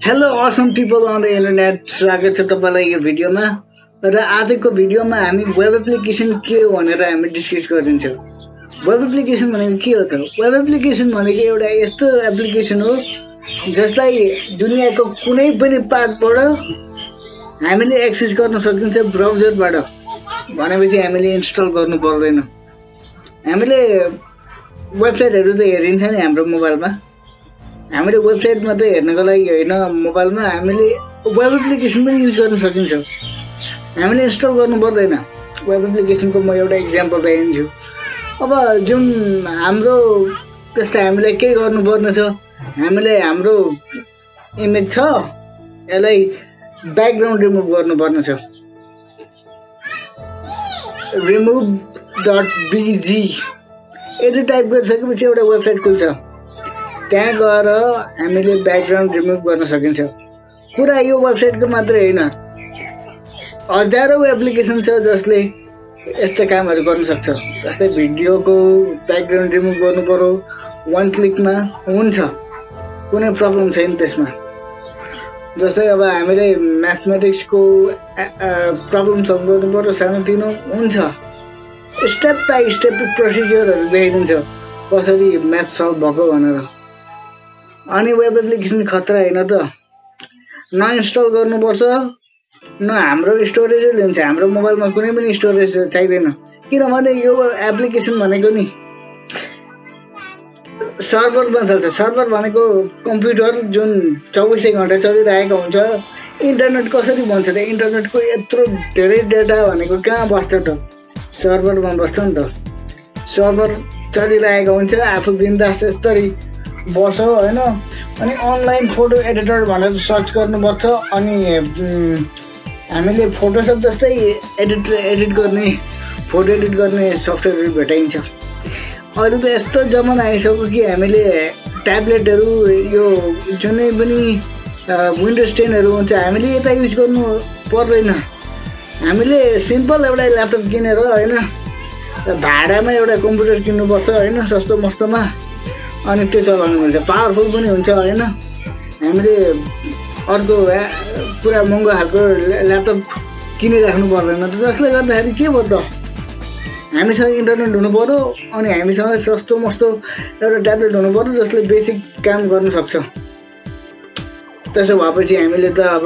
Hello awesome people on the internet स्वागत छ तपाईलाई यो भिडियोमा र आजको भिडियोमा हामी वेब एप्लिकेसन के हो भनेर हामी डिस्कस गरिन्छौँ। वेब एप्लिकेसन भनेको के हो त? वेब एप्लिकेसन भनेको एउटा यस्तो एप्लिकेसन हो जसलाई दुनियाँको कुनै पनि पार्टबाट हामीले एक्सेस गर्न सकिन्छ ब्राउजरबाट। भनेपछि हामीले इन्स्टल गर्नु पर्दैन। हामीले वेबसाइटहरु त हेरिन्छ नि हाम्रो मोबाइलमा। हामीले वेबसाइट मात्रै हेर्नको लागि हैन, मोबाइलमा हामीले वेब एप्लिकेसन पनि युज गर्न सकिन्छ। हामीले इन्स्टल गर्नु पर्दैन। वेब एप्लिकेसनको म एउटा एक्जाम्पल दिन्छु। अब जुन हाम्रो त्यस्तै हामीले के गर्नुपर्ने छ, हामीले हाम्रो इमेज छ यसलाई ब्याकग्राउन्ड रिमुभ गर्नुपर्ने छ। remove.bg यदि टाइप गरिसकेपछि एउटा वेबसाइट खुल्छ। त्यहाँ गएर हामीले ब्याकग्राउन्ड रिमुभ गर्न सकिन्छ। कुरा यो वेबसाइटको मात्रै हैन, हजारौं एप्लिकेसन छ जसले यस्ता कामहरु गर्न सक्छ। जस्तै भिडियोको ब्याकग्राउन्ड रिमुभ गर्नु पर्यो, वन क्लिकमा हुन्छ, कुनै प्रब्लम छैन त्यसमा। जस्तै अब हामीले म्याथमेटिक्सको प्रब्लम सल्भ गर्नु पर्यो, सानोतिनो हुन्छ, स्टेप बाइ स्टेप प्रोसिजरहरु देखाइदिन्छ कसरी म्याथ सल्भ भएको भनेर। अनि वेब एप्लिकेसन खतरा हैन त? न इन्स्टल गर्नुपर्छ, न हाम्रो स्टोरेज लिन्छ। हाम्रो मोबाइलमा कुनै पनि स्टोरेज चाहिदैन, किनभने यो एप्लिकेसन भनेको नि सर्भरमा चल्छ। सर्भर भनेको कम्प्युटर जुन 24 घण्टा चलिरहेको हुन्छ। इन्टरनेट कसरी बन्छ त? इन्टरनेटको यत्रो धेरै डेटा भनेको कहाँ बस्छ त? सर्भरमा बस्छ नि त। सर्भर चलिरहेको हुन्छ, आफू बिन्दास यसरी बस्यो हैन। अनि अनलाइन फोटो एडिटर भनेर सर्च गर्नुपर्छ। अनि हामीले फोटोसप जस्तै एडिट गर्ने, फोटो एडिट गर्ने सफ्टवेयरहरु भेटाइन्छ। अहिले त यस्तो जमाना आइसक्यो कि हामीले ट्याब्लेटहरु, यो जुनै पनि विन्डोज 10हरु हुन्छ, हामीले यता युज गर्नु पर्दैन। हामीले सिम्पल एउटा ल्यापटप किनेर हैन, भाडामा एउटा कम्प्युटर किन्नुपर्छ हैन, सस्तो मस्तोमा, अनि त्यो चलाउनु मिल्छ। पावरफुल पनि हुन्छ हैन। हामीले अर्को पुरा महँगो खालको ल्यापटप किनिराख्नु पर्दैन त। जसले गर्दाखेरि के भयो त, हामीसँग इन्टरनेट हुनु पर्यो अनि हामीसँग सस्तो मस्तो एउटा ट्याब्लेट हुनु पर्यो जसले बेसिक काम गर्न सक्छ। त्यसो भएपछि हामीले त अब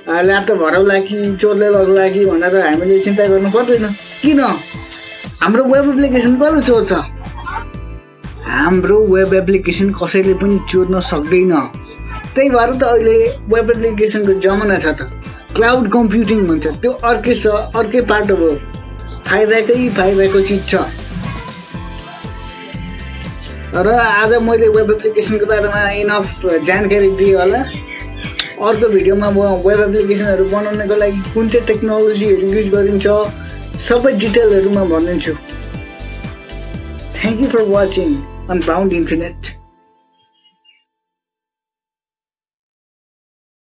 ल्यापटप हराउला कि चोरले लग्ला कि भनेर हामीले चिन्ता गर्नु पर्दैन। किन? हाम्रो वेब एप्लिकेसन कसले चोर्छ? हाम्रो वेब एप्लिकेसन कसैले पनि चोर्न सक्दैन। त्यही भएर त अहिले वेब एप्लिकेसनको जमाना छ त। क्लाउड कम्प्युटिङ भन्छ, त्यो अर्कै पाटो हो। फाइदाको चिज छ। र आज मैले वेब एप्लिकेसनको बारेमा इनफ जानकारी दिएँ होला। अर्को भिडियोमा म वेब एप्लिकेसनहरु बनाउनको लागि कुन चाहिँ टेक्नोलोजीहरु युज गरिन्छ सबै डिटेलहरुमा भनिदिन्छु। Thank you for watching Unbound Internet.